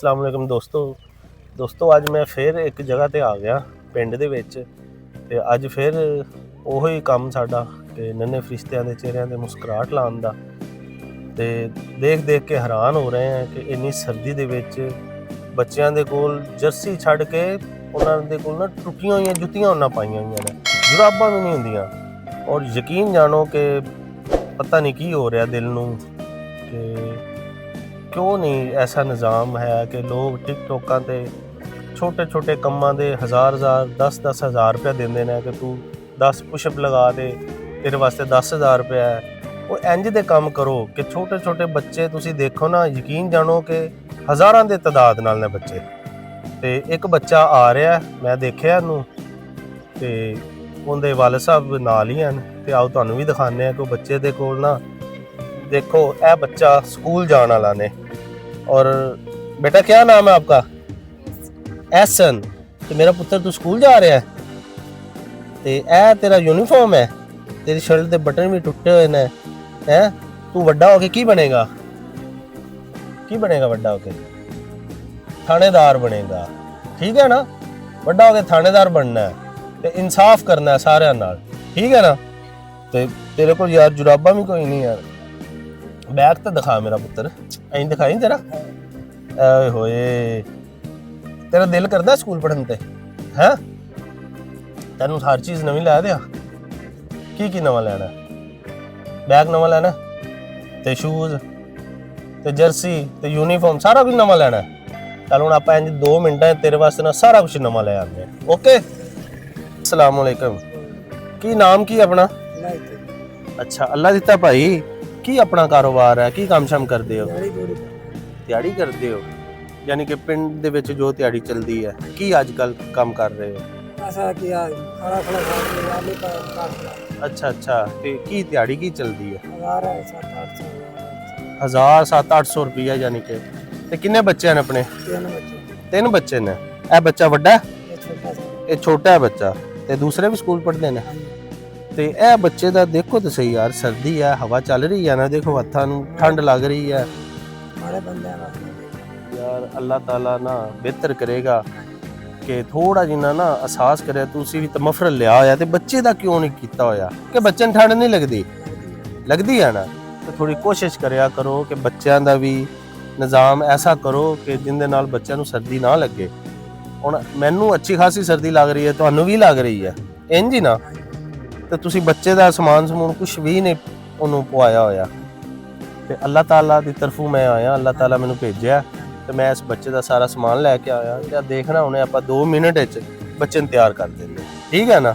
अस्सलाम वालेकुम दोस्तों ਅੱਜ ਮੈਂ ਫਿਰ ਇੱਕ ਜਗ੍ਹਾ ਤੇ ਆ ਗਿਆ ਪਿੰਡ ਦੇ ਵਿੱਚ ਤੇ ਅੱਜ ਫਿਰ ਉਹੀ ਕੰਮ ਸਾਡਾ ਕਿ ਨੰਨੇ ਫਰਿਸ਼ਤਿਆਂ ਦੇ ਚਿਹਰਿਆਂ ਤੇ ਮੁਸਕਰਾਹਟ ਲਾਉਣ ਦਾ ਤੇ ਦੇਖ ਕੇ ਹੈਰਾਨ ਹੋ ਰਹੇ ਹਾਂ ਕਿ ਇੰਨੀ ਸਰਦੀ ਦੇ ਵਿੱਚ ਬੱਚਿਆਂ ਦੇ ਕੋਲ ਜਰਸੀ ਛੱਡ ਕੇ ਉਹਨਾਂ ਦੇ ਕੋਲ ਨਾ ਟੁੱਟੀਆਂ ਹੋਈਆਂ ਜੁੱਤੀਆਂ ਉਹਨਾਂ ਪਾਈਆਂ ਹੋਈਆਂ ਨੇ, ਜੁਰਾਬਾਂ ਵੀ ਨਹੀਂ ਹੁੰਦੀਆਂ। ਔਰ ਯਕੀਨ ਜਾਣੋ ਕਿ ਪਤਾ ਨਹੀਂ ਕੀ ਹੋ ਰਿਹਾ ਦਿਲ ਨੂੰ ਕਿ क्यों नहीं ऐसा निज़ाम है कि लोग टिकटोकां ते छोटे छोटे कम्मां दे हज़ार 10 हज़ार रुपया देंदे ने कि तू 10 पुशअप लगा दे तेरे वास्ते 10,000 रुपया है। वो इंज दे काम करो कि छोटे छोटे बच्चे तुसी देखो ना, यकीन जानो कि हज़ारां दे तादाद नाल ने बच्चे ते एक बच्चा आ रहा है, मैं देखिया इहनूं ते उहदे वालिद साहब नाल ही हन ते आओ तुहानूं भी दिखाने कि बच्चे दे कोल ना देखो यह बच्चा स्कूल जाने वाला ने। और बेटा क्या नाम है आपका? एहसन। तो मेरा पुत्र तू स्कूल जा रहा है ते ए तेरा यूनीफॉर्म है, तेरी शर्ट के बटन भी टुटे हुए ने हैं। तू वड्डा होके की बनेगा? की बनेगा वड्डा होके? थानेदार बनेगा, ठीक है ना? वड्डा होके थानेदार बनना है ते इंसाफ करना है सारे नाल, ठीक है ना? ते तेरे को यार जुराबा भी कोई नहीं यार, बैग तो दिखा मेरा पुत्र, ऐं दिखाई तेरा होए। तेरा दिल करदा स्कूल पढ़न ते हैं? तैनू हर चीज़ नवीं लै दिया? की नवा लैना? बैग नवा लैना ते शूज़ ते जर्सी ते यूनीफॉर्म सारा कुछ नवा लैना? चल हुण आपां इंज 2 मिनटां तेरे वास्ते ना सारा कुछ नवा लै आंदे। ओके, अस्सलाम वालेकुम। की नाम की अपना? अच्छा, अल्लाह दिता भाई। की अपना कारोबार है, की काम शाम करते हो? दिहाड़ी करते हो, यानी कि पिंड दे विच जो दिहाड़ी चलती है। की अजकल काम कर रहे हो? अच्छा ते की दिहाड़ी की चलती है? 1,000-700 रुपया, यानी कि ते किन्ने बच्चे हैं अपने? 3 बच्चे ने। ए बच्चा वड्डा है, ये छोटा है बच्चा ते दूसरे भी स्कूल पढ़ते हैं ਤੇ ਇਹ ਬੱਚੇ ਦਾ ਦੇਖੋ ਤੇ ਸਹੀ ਯਾਰ, ਸਰਦੀ ਹੈ, ਹਵਾ ਚੱਲ ਰਹੀ ਹੈ ਨਾ, ਦੇਖੋ ਹੱਥਾਂ ਨੂੰ ਠੰਡ ਲੱਗ ਰਹੀ ਹੈ ਯਾਰ। ਅੱਲਾਹ ਤਾਲਾ ਨਾ ਬਿਹਤਰ ਕਰੇਗਾ ਕਿ ਥੋੜਾ ਜਿਹਾ ਨਾ ਅਹਿਸਾਸ ਕਰਿਆ। ਤੁਸੀਂ ਵੀ ਤਾਂ ਮਫਰਲ ਲਿਆ ਹੋਇਆ ਤੇ ਬੱਚੇ ਦਾ ਕਿਉਂ ਨਹੀਂ ਕੀਤਾ ਹੋਇਆ ਕਿ ਬੱਚੇ ਨੂੰ ਠੰਡ ਨਹੀਂ ਲੱਗਦੀ ਹੈ ਨਾ? ਤੇ ਥੋੜੀ ਕੋਸ਼ਿਸ਼ ਕਰਿਆ ਕਰੋ ਕਿ ਬੱਚਿਆਂ ਦਾ ਵੀ ਨਿਜ਼ਾਮ ਐਸਾ ਕਰੋ ਕਿ ਜਿੰਦੇ ਨਾਲ ਬੱਚਿਆਂ ਨੂੰ ਸਰਦੀ ਨਾ ਲੱਗੇ। ਹੁਣ ਮੈਨੂੰ ਅੱਛੀ ਖਾਸੀ ਸਰਦੀ ਲੱਗ ਰਹੀ ਹੈ, ਤੁਹਾਨੂੰ ਵੀ ਲੱਗ ਰਹੀ ਹੈ ਇੰਜ ਹੀ ਨਾ? ਤੇ ਤੁਸੀਂ ਬੱਚੇ ਦਾ ਸਮਾਨ ਕੁਛ ਵੀ ਨਹੀਂ ਉਹਨੂੰ ਪਵਾਇਆ ਹੋਇਆ ਤੇ ਅੱਲਾਹ ਤਾਲਾ ਦੀ ਤਰਫੋਂ ਮੈਂ ਆਇਆ, ਅੱਲਾਹ ਤਾਲਾ ਮੈਨੂੰ ਭੇਜਿਆ ਤੇ ਮੈਂ ਇਸ ਬੱਚੇ ਦਾ ਸਾਰਾ ਸਮਾਨ ਲੈ ਕੇ ਆਇਆ ਤੇ ਦੇਖਣਾ ਹੁਣੇ ਆਪਾਂ 2 ਮਿੰਟ ਵਿੱਚ ਬੱਚੇ ਨੂੰ ਤਿਆਰ ਕਰ ਦਿੰਦੇ, ਠੀਕ ਹੈ ਨਾ?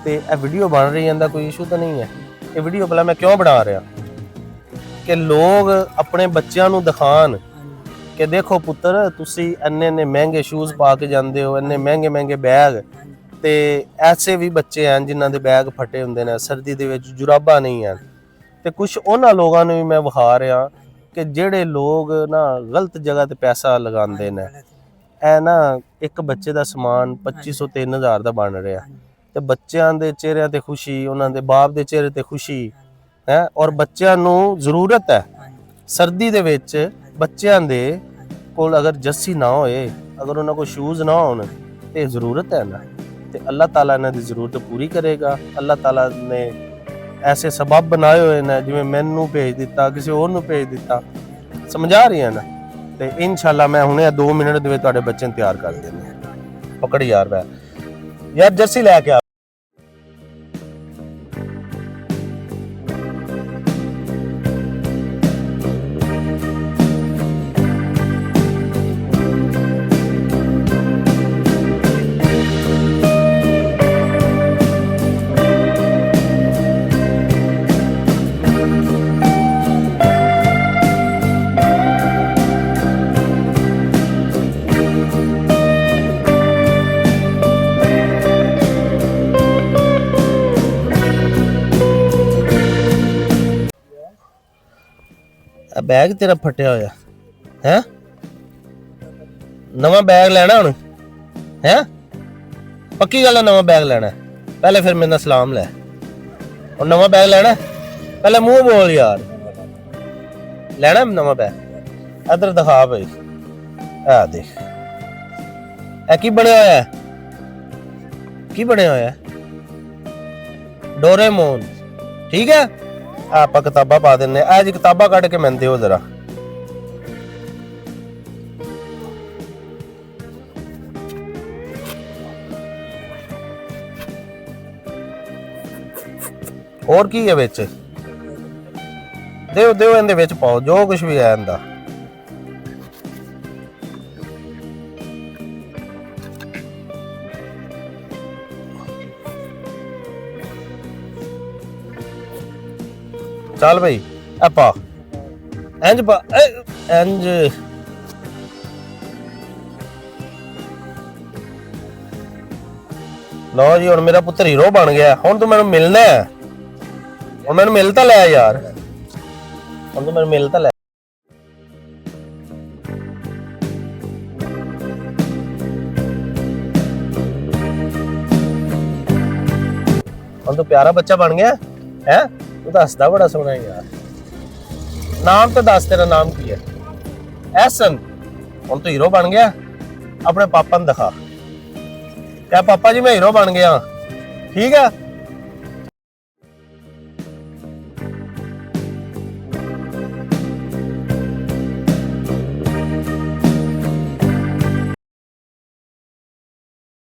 ਤੇ ਇਹ ਵੀਡੀਓ ਬਣ ਰਹੀ ਜਾਂਦਾ, ਕੋਈ ਇਸ਼ੂ ਤਾਂ ਨਹੀਂ ਹੈ। ਇਹ ਵੀਡੀਓ ਭਲਾ ਮੈਂ ਕਿਉਂ ਬਣਾ ਰਿਹਾ ਕਿ ਲੋਕ ਆਪਣੇ ਬੱਚਿਆਂ ਨੂੰ ਦਿਖਾਣ ਕਿ ਦੇਖੋ ਪੁੱਤਰ, ਤੁਸੀਂ ਇੰਨੇ ਮਹਿੰਗੇ ਸ਼ੂਜ਼ ਪਾ ਕੇ ਜਾਂਦੇ ਹੋ, ਇੰਨੇ ਮਹਿੰਗੇ ਬੈਗ, ਤੇ ਐਸੇ ਵੀ ਬੱਚੇ ਹਨ ਜਿਨ੍ਹਾਂ ਦੇ ਬੈਗ ਫਟੇ ਹੁੰਦੇ ਨੇ, ਸਰਦੀ ਦੇ ਵਿੱਚ ਜੁਰਾਬਾਂ ਨਹੀਂ ਹਨ। ਤੇ ਕੁਝ ਉਹਨਾਂ ਲੋਕਾਂ ਨੂੰ ਵੀ ਮੈਂ ਵਿਖਾ ਰਿਹਾ ਕਿ ਜਿਹੜੇ ਲੋਕ ਨਾ ਗਲਤ ਜਗ੍ਹਾ ਤੇ ਪੈਸਾ ਲਗਾਉਂਦੇ ਨੇ। ਇਹ ਨਾ ਇੱਕ ਬੱਚੇ ਦਾ ਸਮਾਨ 2,500-3,000 ਦਾ ਬਣ ਰਿਹਾ ਤੇ ਬੱਚਿਆਂ ਦੇ ਚਿਹਰਿਆਂ ਤੇ ਖੁਸ਼ੀ, ਉਹਨਾਂ ਦੇ ਬਾਪ ਦੇ ਚਿਹਰੇ ਤੇ ਖੁਸ਼ੀ ਹੈ। ਔਰ ਬੱਚਿਆਂ ਨੂੰ ਜ਼ਰੂਰਤ ਹੈ ਸਰਦੀ ਦੇ ਵਿੱਚ, ਬੱਚਿਆਂ ਦੇ ਕੋਲ ਅਗਰ ਜੱਸੀ ਨਾ ਹੋਏ, ਅਗਰ ਉਹਨਾਂ ਕੋਲ ਸ਼ੂਜ਼ ਨਾ ਹੋਣ ਤੇ ਜ਼ਰੂਰਤ ਹੈ ਨਾ, ਤੇ ਅੱਲਾਹ ਤਾਲਾ ਇਹਨਾਂ ਦੀ ਜ਼ਰੂਰਤ ਪੂਰੀ ਕਰੇਗਾ। ਅੱਲਾਹ ਤਾਲਾ ਨੇ ਐਸੇ ਸਬਬ ਬਣਾਏ ਹੋਏ ਨੇ, ਜਿਵੇਂ ਮੈਨੂੰ ਭੇਜ ਦਿੱਤਾ, ਕਿਸੇ ਹੋਰ ਨੂੰ ਭੇਜ ਦਿੱਤਾ, ਸਮਝਾ ਰਹੀਆਂ ਨਾ? ਤੇ ਇਨਸ਼ਾਅੱਲਾ ਮੈਂ ਹੁਣੇ 2 ਮਿੰਟ ਦੇ ਵਿੱਚ ਤੁਹਾਡੇ ਬੱਚੇ ਨੂੰ ਤਿਆਰ ਕਰ ਦੇਣਾ। ਪਕੜ ਯਾਰ ਜਰਸੀ ਲੈ ਕੇ ਆ। बैग तेरा फटिया होया है? नवा बैग लेना हुण है? पक्की गल है नवा बैग लेना? पहले फिर मेरे नाल सलाम लै। और नवा बैग लेना? पहले मुंह बोल यार, लेना नवा बैग? इधर दिखा भाई, ਆ ਦੇਖ ਇਹ ਕੀ ਬਣਿਆ ਹੋਇਆ ਹੈ? ਕੀ ਬਣਿਆ ਹੋਇਆ ਹੈ? ਡੋਰੇਮੋਨ। ਠੀਕ ਹੈ, ਆਪਾਂ ਕਿਤਾਬਾਂ ਪਾ ਦਿੰਨੇ ਆ ਜੀ। ਕਿਤਾਬਾਂ ਕੱਢ ਕੇ ਮੈਨੂੰ ਦਿਓ ਜ਼ਰਾ। ਹੋਰ ਕੀ ਹੈ ਵਿੱਚ? ਦਿਓ ਦਿਓ, ਇਹਦੇ ਵਿੱਚ ਪਾਓ ਜੋ ਕੁਝ ਵੀ ਹੈ ਇਹਦਾ। ਚੱਲ ਬਈ ਆਪਾ ਇੰਜ ਇੰਜ। ਲਓ ਜੀ, ਹੁਣ ਮੇਰਾ ਪੁੱਤਰ ਹੀਰੋ ਬਣ ਗਿਆ। ਹੁਣ ਤੂੰ ਮੈਨੂੰ ਮਿਲਣਾ ਹੈ। ਹੁਣ ਮੈਨੂੰ ਮਿਲ ਤਾਂ ਲੈ ਯਾਰ, ਹੁਣ ਤੂੰ ਮੈਨੂੰ ਮਿਲ ਤਾਂ ਲੈ। ਹੁਣ ਤੂੰ ਪਿਆਰਾ ਬੱਚਾ ਬਣ ਗਿਆ ਹੈ। ਤੂੰ ਤਾਂ ਹੱਸਦਾ ਬੜਾ ਸੋਹਣਾ ਹੈ ਯਾਰ। ਨਾਮ ਤਾਂ ਦੱਸ, ਤੇਰਾ ਨਾਮ ਕੀ ਹੈ? ਐਸਨ। ਹੁਣ ਤੂੰ ਹੀਰੋ ਬਣ ਗਿਆ। ਆਪਣੇ ਪਾਪਾ ਨੂੰ ਦਿਖਾ, ਕਹਿ ਪਾਪਾ ਜੀ ਮੈਂ ਹੀਰੋ ਬਣ ਗਿਆ। ਠੀਕ ਹੈ।